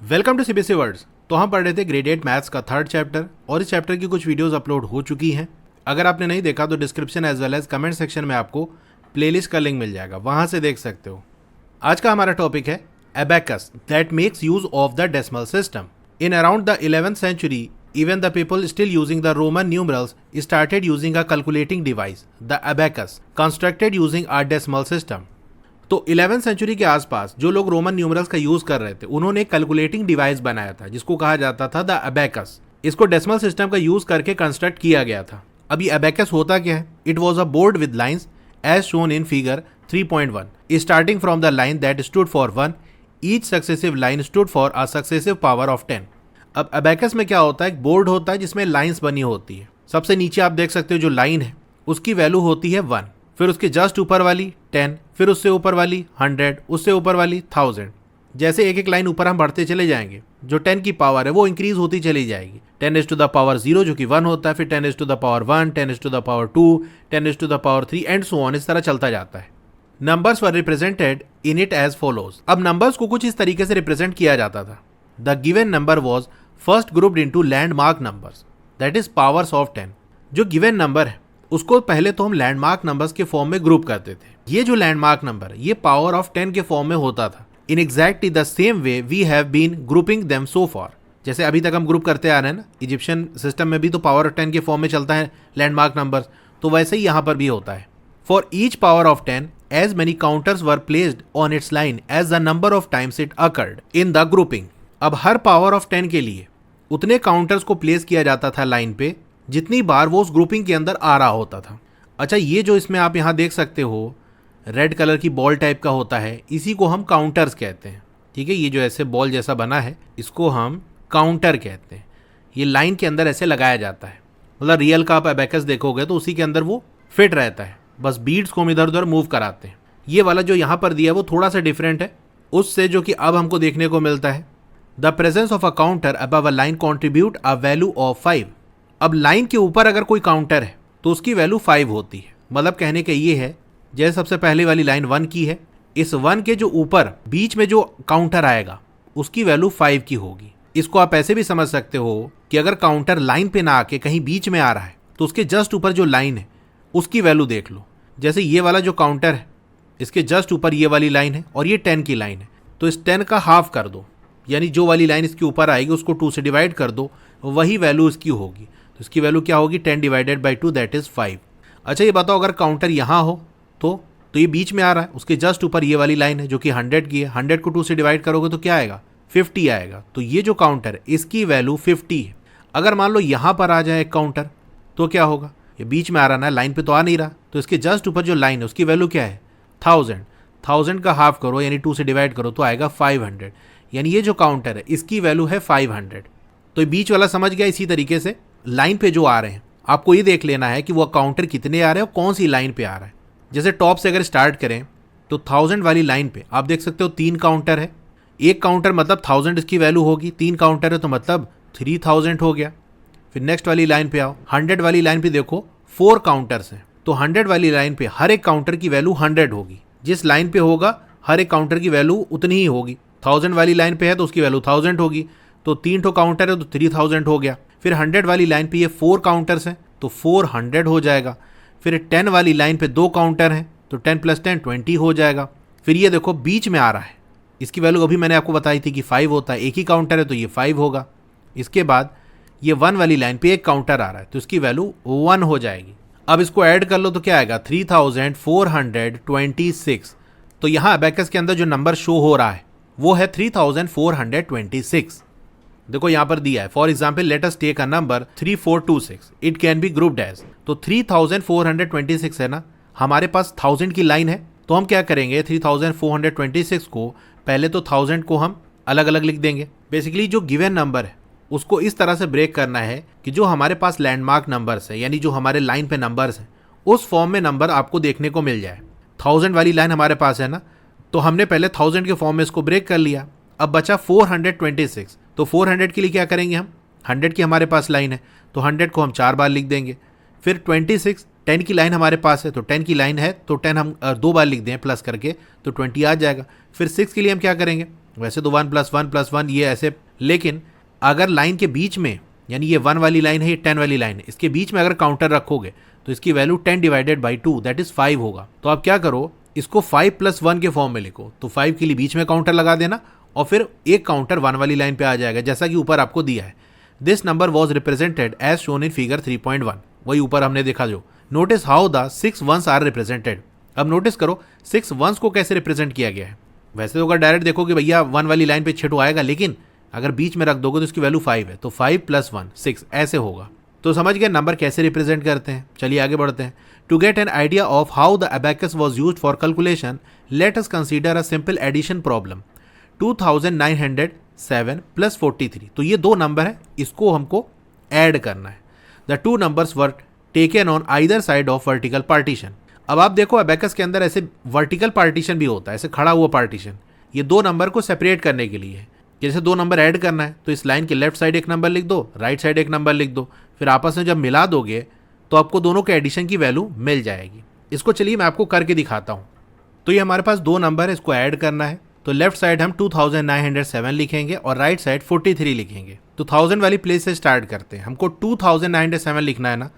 Welcome to CBSE words. तो हम पढ़ रहे थे ग्रेड 8 मैथ्स का थर्ड चैप्टर और इस चैप्टर की कुछ वीडियोस अपलोड हो चुकी हैं। अगर आपने नहीं देखा तो description as well as comment section में आपको प्लेलिस्ट का लिंक मिल जाएगा, वहां से देख सकते हो। आज का हमारा टॉपिक है abacus that makes use of the decimal system. In around the 11th century, even the people still using the Roman numerals started using a calculating device, the abacus, constructed using a decimal system. तो 11th century के आसपास जो लोग Roman numerals का use कर रहे थे उन्होंने एक कैलकुलेटिंग डिवाइस बनाया था जिसको कहा जाता था द अबेकस। इसको डेसिमल सिस्टम का यूज करके कंस्ट्रक्ट किया गया था। अब ये अबेकस होता क्या है? It was a board with lines as shown in figure 3.1 starting from the line that stood for 1, each successive line stood for a successive power of 10। अब अबेकस में क्या होता है? एक बोर्ड होता है जिसमें लाइंस बनी होती है। सबसे नीचे आप देख सकते हो जो लाइन है उसकी वैल्यू होती है 1, फिर उसके जस्ट ऊपर वाली 10, फिर उससे ऊपर वाली 100, उससे ऊपर वाली 1000। जैसे एक एक लाइन ऊपर हम बढ़ते चले जाएंगे, जो 10 की पावर है वो इंक्रीज होती चली जाएगी। 10 to the power 0 जो कि 1 होता है, फिर 10 to the power 1, 10 to the power 2, 10 to the power 3 and so on, इस तरह चलता जाता है। Numbers were represented in it as follows. अब नंबर्स को कुछ इस तरीके से रिप्रेजेंट किया जाता था। The given number was first grouped into landmark numbers that is powers of 10। जो गिवन नंबर है उसको पहले तो हम लैंडमार्क नंबर्स के फॉर्म में ग्रुप करते थे। ये जो लैंडमार्क नंबर ये पावर ऑफ 10 के फॉर्म में होता था। In exactly the same way we have been grouping them so far. जैसे अभी तक हम ग्रुप करते आ रहे हैं ना, इजिप्शियन सिस्टम में भी तो पावर ऑफ 10 के फॉर्म में चलता है लैंडमार्क नंबर, तो वैसे ही यहाँ पर भी होता है। For each power of 10 as many counters were placed on its line as the number of times it occurred in the grouping. अब हर पावर ऑफ 10 के लिए उतने काउंटर्स को प्लेस किया जाता था लाइन पे जितनी बार वो उस ग्रुपिंग के अंदर आ रहा होता था। अच्छा, ये जो इसमें आप यहाँ देख सकते हो रेड कलर की बॉल टाइप का होता है, इसी को हम काउंटर्स कहते हैं। ठीक है, ये जो ऐसे बॉल जैसा बना है इसको हम काउंटर कहते हैं। ये लाइन के अंदर ऐसे लगाया जाता है, मतलब रियल का आप अबेकस देखोगे तो उसी के अंदर वो फिट रहता है, बस बीड्स को हम इधर उधर मूव कराते हैं। ये वाला जो यहाँ पर दिया है वो थोड़ा सा डिफरेंट है उससे जो कि अब हमको देखने को मिलता है। The presence of a counter above a line contribute a value of 5। अब लाइन के ऊपर अगर कोई काउंटर है तो उसकी वैल्यू 5 होती है। मतलब कहने का ये है, जैसे सबसे पहले वाली लाइन 1 की है, इस 1 के जो ऊपर बीच में जो काउंटर आएगा उसकी वैल्यू 5 की होगी। इसको आप ऐसे भी समझ सकते हो कि अगर काउंटर लाइन पे ना आके कहीं बीच में आ रहा है तो उसके जस्ट ऊपर जो लाइन है उसकी वैल्यू देख लो। जैसे ये वाला जो काउंटर है इसके जस्ट ऊपर ये वाली लाइन है और ये 10 की लाइन है, तो इस 10 का हाफ कर दो, यानी जो वाली लाइन इसके ऊपर आएगी उसको 2 से डिवाइड कर दो, वही वैल्यू इसकी होगी। तो इसकी वैल्यू क्या होगी? 10 डिवाइडेड बाई 2 दैट इज 5। अच्छा, ये बताओ अगर काउंटर यहाँ हो तो ये बीच में आ रहा है, उसके जस्ट ऊपर ये वाली लाइन है जो कि 100 की है, 100 को 2 से डिवाइड करोगे तो क्या आएगा? 50 आएगा। तो ये जो काउंटर है इसकी वैल्यू 50 है। अगर मान लो यहाँ पर आ जाए एक काउंटर तो क्या होगा? ये बीच में आ रहा ना, लाइन पे तो आ नहीं रहा, तो इसके जस्ट ऊपर जो लाइन है उसकी वैल्यू क्या है? 1000 का हाफ करो यानी 2 से डिवाइड करो तो आएगा 500। यानी ये जो काउंटर है इसकी वैल्यू है 500। तो ये बीच वाला समझ गया। इसी तरीके से लाइन पे जो आ रहे हैं आपको ये देख लेना है कि वो काउंटर कितने आ रहे हैं और कौन सी लाइन पे आ रहा है। जैसे टॉप से अगर स्टार्ट करें तो 1000 वाली लाइन पे आप देख सकते हो 3 काउंटर है। एक काउंटर मतलब 1000 इसकी वैल्यू होगी, 3 काउंटर है तो मतलब 3000 हो गया। फिर नेक्स्ट वाली लाइन पे आओ, 100 वाली लाइन पे देखो 4 काउंटर्स हैं, तो 100 वाली लाइन पे हर एक काउंटर की वैल्यू 100 होगी। जिस लाइन पे होगा हर एक काउंटर की वैल्यू उतनी ही होगी। 1000 वाली लाइन पे है तो उसकी वैल्यू 1000 होगी, तो 3 ठो काउंटर है तो 3000 हो गया। फिर 100 वाली लाइन पे ये 4 काउंटर्स हैं तो 400 हो जाएगा। फिर 10 वाली लाइन पे 2 काउंटर हैं तो 10 + 10 20 हो जाएगा। फिर ये देखो बीच में आ रहा है, इसकी वैल्यू अभी मैंने आपको बताई थी कि 5 होता है, एक ही काउंटर है तो ये 5 होगा। इसके बाद ये 1 वाली लाइन पे एक काउंटर आ रहा है तो इसकी वैल्यू 1 हो जाएगी। अब इसको ऐड कर लो तो क्या आएगा? 3426। तो यहाँ अबेकस के अंदर जो नंबर शो हो रहा है वो है 3426। देखो यहाँ पर दिया है, for example let us take a number 3426, it can be grouped as. तो 3426 है ना, हमारे पास 1000 की लाइन है तो हम क्या करेंगे? 3426 को पहले तो 1000 को हम अलग अलग लिख देंगे। बेसिकली जो गिवन नंबर है उसको इस तरह से ब्रेक करना है कि जो हमारे पास लैंडमार्क नंबर्स है यानी जो हमारे लाइन पे नंबर्स हैं उस फॉर्म में नंबर आपको देखने को मिल जाए। 1000 वाली लाइन हमारे पास है ना, तो हमने पहले 1000 के फॉर्म में इसको ब्रेक कर लिया। अब बचा 426, तो 400 के लिए क्या करेंगे हम? 100 की हमारे पास लाइन है तो 100 को हम 4 बार लिख देंगे। फिर 26, 10 की लाइन हमारे पास है तो 10 की लाइन है तो 10 हम 2 बार लिख दें प्लस करके तो 20 आ जाएगा। फिर 6 के लिए हम क्या करेंगे? वैसे तो 1+1+1 ये ऐसे, लेकिन अगर लाइन के बीच में, यानी ये 1 वाली लाइन है, ये 10 वाली लाइन है, इसके बीच में अगर काउंटर रखोगे तो इसकी वैल्यू 10/2 दैट इज 5 होगा। तो आप क्या करो, इसको 5+1 के फॉर्म में लिखो। तो 5 के लिए बीच में काउंटर लगा देना और फिर एक काउंटर 1 वाली लाइन पे आ जाएगा, जैसा कि ऊपर आपको दिया है। This number was represented as shown in figure 3.1, वही ऊपर हमने देखा जो। Notice how the 6 1s are represented. अब नोटिस करो 6 1s को कैसे रिप्रेजेंट किया गया है। वैसे तो अगर डायरेक्ट देखोगे भैया 1 वाली लाइन पे 6 आएगा, लेकिन अगर बीच में रख दोगे तो इसकी वैल्यू 5 है, तो 5+1 6 ऐसे होगा। तो समझ गए नंबर कैसे रिप्रेजेंट करते हैं। चलिए आगे बढ़ते हैं। To get an idea of how the abacus was used for calculation, let us consider a simple addition problem. 2907 + 43, तो ये दो नंबर है, इसको हमको ऐड करना है। The two numbers were taken on either side of vertical partition. अब आप देखो अबैकस के अंदर ऐसे वर्टिकल पार्टीशन भी होता है, ऐसे खड़ा हुआ पार्टीशन। ये दो नंबर को सेपरेट करने के लिए है। जैसे दो नंबर ऐड करना है तो इस लाइन के लेफ्ट साइड एक नंबर लिख दो, राइट साइड एक नंबर लिख दो, फिर आपस में जब मिला दोगे तो आपको दोनों के एडिशन की वैल्यू मिल जाएगी। इसको चलिए मैं आपको करके दिखाता हूँ। तो ये हमारे पास दो नंबर है, इसको ऐड करना है। तो लेफ्ट साइड हम 2907 लिखेंगे और राइट साइड 43 लिखेंगे। तो 1000 वाली प्लेस से स्टार्ट करते हैं। हमको 2907 लिखना है ना,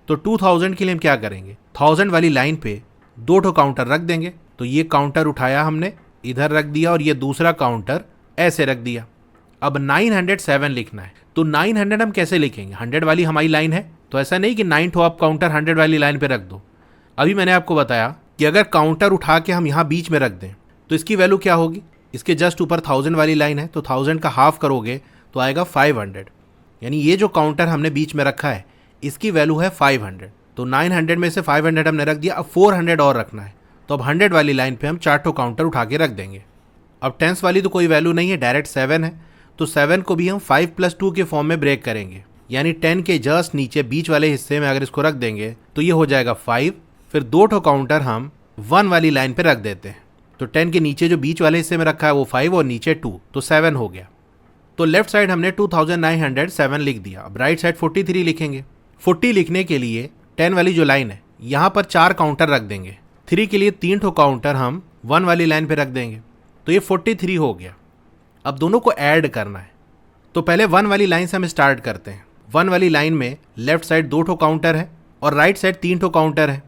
तो 2000 के लिए हम क्या करेंगे, 1000 वाली लाइन पे दो ठो काउंटर रख देंगे। तो ये काउंटर उठाया हमने, इधर रख दिया, और ये दूसरा काउंटर ऐसे रख दिया। अब 907 लिखना है। तो 900 हम कैसे लिखेंगे, 100 वाली हमारी लाइन है, तो ऐसा नहीं कि 9 ठो आप काउंटर 100 वाली लाइन पे रख दो। अभी मैंने आपको बताया कि अगर काउंटर उठा के हम यहाँ बीच में रख दें तो इसकी वैल्यू क्या होगी। इसके जस्ट ऊपर 1000 वाली लाइन है, तो 1000 का हाफ करोगे तो आएगा 500, यानी ये जो काउंटर हमने बीच में रखा है इसकी वैल्यू है 500। तो 900 में से 500 हमने रख दिया, अब 400 और रखना है। तो अब 100 वाली लाइन पे हम 4 ठो काउंटर उठा के रख देंगे। अब टेंस वाली तो कोई वैल्यू नहीं है, डायरेक्ट 7 है, तो 7 को भी हम 5+2 के फॉर्म में ब्रेक करेंगे, यानी 10 के जस्ट नीचे बीच वाले हिस्से में अगर इसको रख देंगे तो ये हो जाएगा 5। फिर दो ठो काउंटर हम 1 वाली लाइन पे रख देते हैं। तो 10 के नीचे जो बीच वाले हिस्से में रखा है वो 5 और नीचे 2, तो 7 हो गया। तो लेफ्ट साइड हमने 2907 लिख दिया। अब राइट साइड 43 लिखेंगे। 40 लिखने के लिए 10 वाली जो लाइन है यहाँ पर 4 काउंटर रख देंगे। 3 के लिए 3 ठो काउंटर हम 1 वाली लाइन पे रख देंगे, तो ये 43 हो गया। अब दोनों को ऐड करना है, तो पहले 1 वाली लाइन से हम स्टार्ट करते हैं। 1 वाली लाइन में लेफ्ट साइड 2 ठो काउंटर है और राइट साइड 3 ठो काउंटर है।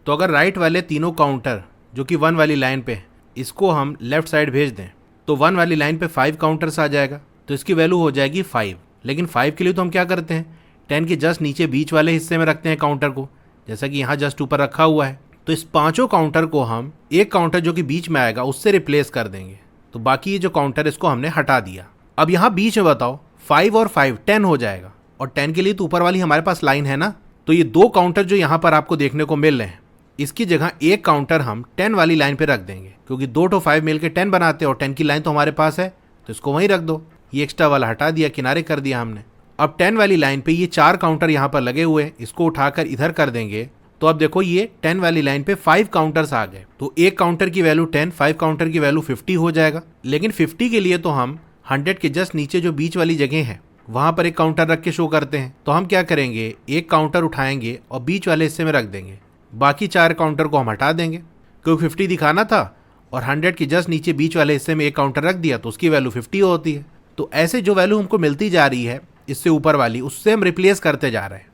तो अगर राइट वाले तीनों काउंटर जो कि 1 वाली लाइन पे है इसको हम लेफ्ट साइड भेज दें तो 1 वाली लाइन पे 5 काउंटर्स आ जाएगा, तो इसकी वैल्यू हो जाएगी 5। लेकिन 5 के लिए तो हम क्या करते हैं, 10 के जस्ट नीचे बीच वाले हिस्से में रखते हैं काउंटर को, जैसा कि यहाँ जस्ट ऊपर रखा हुआ है। तो इस पांचों काउंटर को हम एक काउंटर जो कि बीच में आएगा उससे रिप्लेस कर देंगे। तो बाकी ये जो काउंटर इसको हमने हटा दिया। अब यहाँ बीच में बताओ 5 और 5 10 हो जाएगा, और 10 के लिए तो ऊपर वाली हमारे पास लाइन है ना, तो ये दो काउंटर जो यहाँ पर आपको देखने को मिल रहे हैं इसकी जगह एक काउंटर हम 10 वाली लाइन पे रख देंगे, क्योंकि 2 तो 5 मिलकर 10 बनाते हैं और 10 की लाइन तो हमारे पास है, तो इसको वहीं रख दो। ये एक्स्ट्रा वाला हटा दिया, किनारे कर दिया हमने। अब 10 वाली लाइन पे ये 4 काउंटर यहाँ पर लगे हुए हैं, इसको उठाकर इधर कर देंगे। तो अब देखो ये 10 वाली लाइन पे 5 काउंटर्स आ गए, तो एक काउंटर की वैल्यू 10, 5 काउंटर की वैल्यू 50 हो जाएगा। लेकिन 50 के लिए तो हम 100 के जस्ट नीचे जो बीच वाली जगह है वहां पर एक काउंटर रख के शो करते हैं। तो हम क्या करेंगे, एक काउंटर उठाएंगे और बीच वाले हिस्से में रख देंगे, बाकी 4 काउंटर को हम हटा देंगे, क्योंकि 50 दिखाना था और 100 के जस्ट नीचे बीच वाले हिस्से में एक काउंटर रख दिया तो उसकी वैल्यू 50 होती है। तो ऐसे जो वैल्यू हमको मिलती जा रही है इससे ऊपर वाली, उससे हम रिप्लेस करते जा रहे हैं।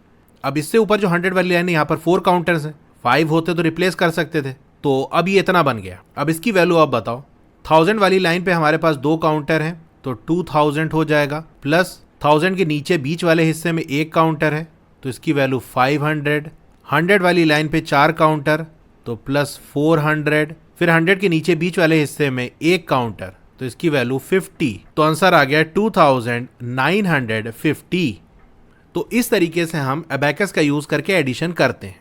अब इससे ऊपर जो 100 वाली लाइन है यहाँ पर 4 काउंटर्स हैं, 5 होते तो रिप्लेस कर सकते थे, तो अब ये इतना बन गया। अब इसकी वैल्यू आप बताओ, 1000 वाली लाइन पे हमारे पास 2 काउंटर हैं तो 2000 हो जाएगा, प्लस 1000 के नीचे बीच वाले हिस्से में एक काउंटर है तो इसकी वैल्यू 500। 100 वाली लाइन पे 4 काउंटर तो प्लस 400, फिर 100 के नीचे बीच वाले हिस्से में एक काउंटर तो इसकी वैल्यू 50। तो आंसर आ गया 2950। तो इस तरीके से हम अबैकस का यूज़ करके एडिशन करते हैं।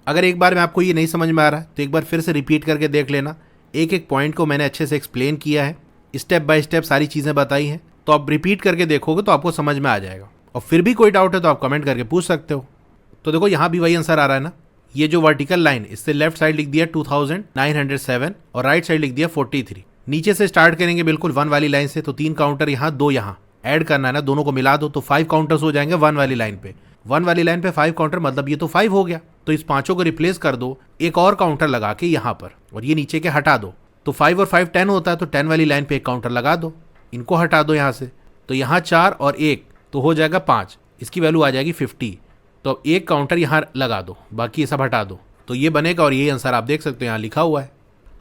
अगर एक बार में आपको ये नहीं समझ में आ रहा तो एक बार फिर से रिपीट करके देख लेना। एक एक पॉइंट को मैंने अच्छे से एक्सप्लेन किया है, स्टेप बाय स्टेप सारी चीज़ें बताई हैं, तो आप रिपीट करके देखोगे तो आपको समझ में आ जाएगा। और फिर भी कोई डाउट है तो आप कमेंट करके पूछ सकते हो। तो देखो यहाँ भी वही आंसर आ रहा है ना, ये जो वर्टिकल लाइन इससे लेफ्ट साइड लिख दिया 2907 और राइट साइड लिख दिया 43। नीचे से स्टार्ट करेंगे बिल्कुल 1 वाली लाइन से, तो 3 काउंटर यहाँ 2 यहाँ ऐड करना है ना, दोनों को मिला दो तो 5 काउंटर्स हो जाएंगे 1 वाली लाइन पे। 1 वाली लाइन पे 5 काउंटर मतलब ये तो 5 हो गया, तो इस पांचों को रिप्लेस कर दो एक और काउंटर लगा के यहाँ पर, और ये नीचे के हटा दो। तो 5 और 5 10 होता है, तो 10 वाली लाइन पे एक काउंटर लगा दो, इनको हटा दो यहाँ से, तो यहाँ 4 और 1 तो हो जाएगा 5, इसकी वैल्यू आ जाएगी 50। तो अब एक काउंटर यहाँ लगा दो, बाकी ये सब हटा दो, तो ये बनेगा और ये आंसर आप देख सकते हो यहाँ लिखा हुआ है।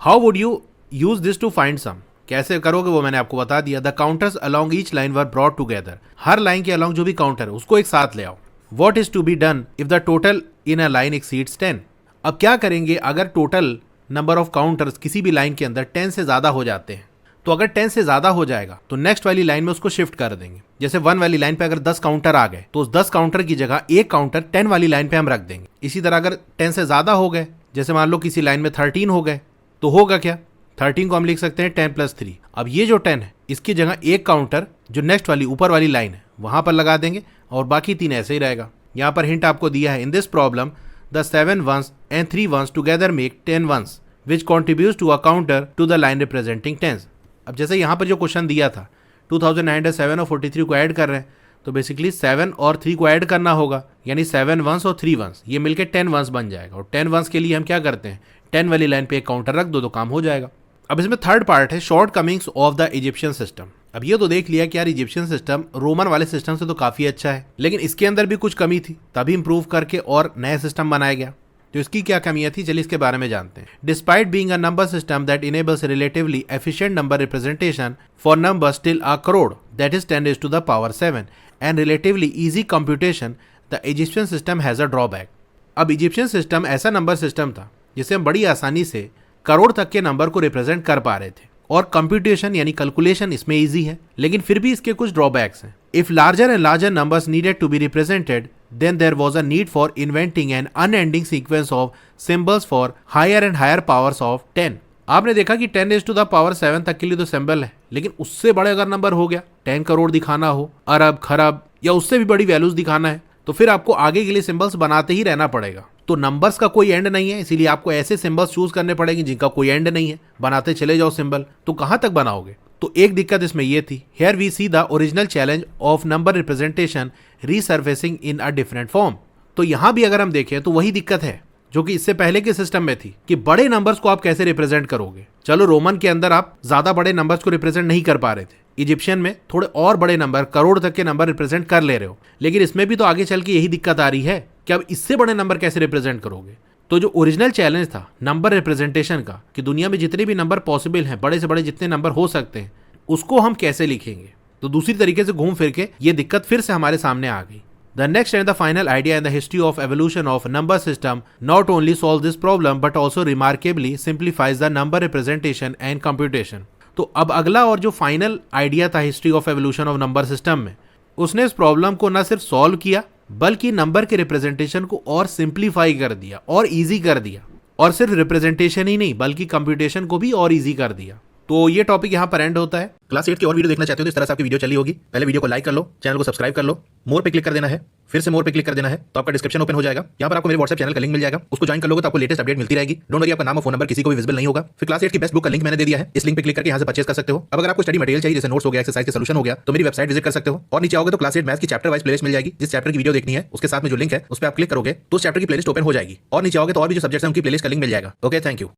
How would you use this to find sum, कैसे करोगे वो मैंने आपको बता दिया। The counters along each line were brought together, हर लाइन के अलॉन्ग जो भी काउंटर है उसको एक साथ ले आओ। What is to be done if the total in a line exceeds 10, अब क्या करेंगे अगर टोटल नंबर ऑफ काउंटर्स किसी भी लाइन के अंदर 10 से ज्यादा हो जाते हैं। तो अगर 10 से ज्यादा हो जाएगा तो नेक्स्ट वाली लाइन में उसको शिफ्ट कर देंगे। जैसे 1 वाली लाइन पे अगर 10 काउंटर आ गए तो उस 10 काउंटर की जगह एक काउंटर 10 वाली लाइन पे हम रख देंगे। इसी तरह अगर 10 से ज्यादा हो गए, जैसे मान लो किसी लाइन में 13 हो गए, तो होगा क्या, 13 को हम लिख सकते हैं 10 + 3। अब ये जो 10 है इसकी जगह एक काउंटर जो नेक्स्ट वाली ऊपर वाली लाइन है वहां पर लगा देंगे और बाकी 3 ऐसे ही रहेगा। यहाँ पर हिंट आपको दिया है, in this problem the 7 ones and 3 ones together make 10 ones which contributes to a counter to the line representing tens। अब जैसे यहाँ पर जो क्वेश्चन दिया था 2907 और 43 को ऐड कर रहे हैं, तो बेसिकली 7 और 3 को ऐड करना होगा, यानी 7 ones और 3 ones ये मिलके 10 ones बन जाएगा। और 10 ones के लिए हम क्या करते हैं, 10 वाली लाइन पे एक काउंटर रख दो तो काम हो जाएगा। अब इसमें थर्ड पार्ट है shortcomings of the Egyptian system. अब ये तो देख लिया कि यार इजिप्शियन सिस्टम रोमन वाले सिस्टम से तो काफी अच्छा है, लेकिन इसके अंदर भी कुछ कमी थी, तभी इंप्रूव करके और नया सिस्टम बनाया गया। तो इसकी क्या कमियां थी, चलिए इसके बारे में जानते हैं। Despite being a number system that enables relatively efficient number representation for numbers till a crore, that is 10⁻⁷ and relatively easy computation, the Egyptian system has a drawback. अब इजिप्शियन सिस्टम ऐसा नंबर सिस्टम था जिसे हम बड़ी आसानी से करोड़ तक के नंबर को रिप्रेजेंट कर पा रहे थे, और कंप्यूटेशन यानी कैलकुलेशन इसमें इजी है, लेकिन फिर भी इसके कुछ ड्रॉबैक्स हैं। If larger and larger numbers needed to be represented, then there was a need for inventing an unending sequence of symbols for higher and higher powers of 10। आपने देखा कि 10⁻⁷ तक के लिए तो सिंबल है, लेकिन उससे बड़े अगर नंबर हो गया, 10 करोड़ दिखाना हो, अरब खरब या उससे भी बड़ी वैल्यूज दिखाना है, तो फिर आपको आगे के लिए सिंबल्स बनाते ही रहना पड़ेगा। तो नंबर्स का कोई एंड नहीं है, इसीलिए आपको ऐसे सिंबल्स चूज करने पड़ेंगे जिनका कोई एंड नहीं है, बनाते चले जाओ सिंबल, तो कहां तक बनाओगे। तो एक दिक्कत इसमें यह थी, here we see the original challenge of number representation resurfacing in a different form. तो यहां भी अगर हम देखें तो वही दिक्कत है जो कि इससे पहले के सिस्टम में थी कि बड़े नंबर्स को आप कैसे रिप्रेजेंट करोगे। चलो रोमन के अंदर आप ज्यादा बड़े नंबर्स को रिप्रेजेंट नहीं कर पा रहे थे, इजिप्शियन में थोड़े और बड़े नंबर करोड़ तक के नंबर रिप्रेजेंट कर ले रहे हो, लेकिन इसमें भी तो आगे चल के यही दिक्कत आ रही है कि अब इससे बड़े नंबर कैसे रिप्रेजेंट करोगे। तो जो ओरिजिनल चैलेंज था नंबर रिप्रेजेंटेशन का कि दुनिया में जितने भी नंबर पॉसिबल हैं, बड़े से बड़े जितने नंबर हो सकते हैं, उसको हम कैसे लिखेंगे, तो दूसरी तरीके से घूम फिर के ये दिक्कत फिर से हमारे सामने आ गई। The next and the final idea in the history of evolution of number system not only solves this problem but also remarkably simplifies the number representation and computation। तो अब अगला और जो फाइनल आइडिया था history of evolution of number system में, उसने इस problem को न सिर्फ सॉल्व किया बल्कि नंबर के रिप्रेजेंटेशन को और सिंप्लीफाई कर दिया और इजी कर दिया, और सिर्फ रिप्रेजेंटेशन ही नहीं बल्कि कंप्यूटेशन को भी और इजी कर दिया। तो ये टॉपिक यहाँ पर एंड होता है। क्लास 8 की और वीडियो देखना चाहते हो तो इस तरह से आपकी वीडियो चली होगी, पहले वीडियो को लाइक कर लो, चैनल को सब्सक्राइब कर लो, मोर पे क्लिक कर देना है, फिर से मोर पे क्लिक कर देना है, तो आपका डिस्क्रिप्शन ओपन हो जाएगा। यहाँ पर आपको मेरे व्हाट्सएप चैनल का लिंक मिल जाएगा, उसको ज्वाइन कर लोगे तो आपको लेटेस्ट अपडेट मिलती रहेगी। डोंट वरी, आपका नाम और फोन नंबर किसी को भी विजिबल नहीं होगा। फिर क्लास 8 की बेस्ट बुक का लिंक मैंने दे दिया है, इस लिंक पे क्लिक करके यहाँ से परचेज कर सकते हो। अब अगर आपको स्टडी मटेरियल चाहिए, जैसे नोट्स हो गया, एक्सरसाइज के सॉल्यूशन हो गया, तो मेरी वेबसाइट विजिट कर सकते हो, और नीचे आओगे तो क्लास 8 मैथ्स की चैप्टर वाइज प्लेलिस्ट मिल जाएगी। जिस चैप्टर की वीडियो देखनी है उसके साथ में जो लिंक है उस पर आप क्लिक करोगे तो उस चैप्टर की प्लेलिस्ट ओपन हो जाएगी, और नीचे आओगे तो और भी जो सब्जेक्ट्स हैं उनकी प्लेलिस्ट का लिंक मिल जाएगा। Okay, thank you.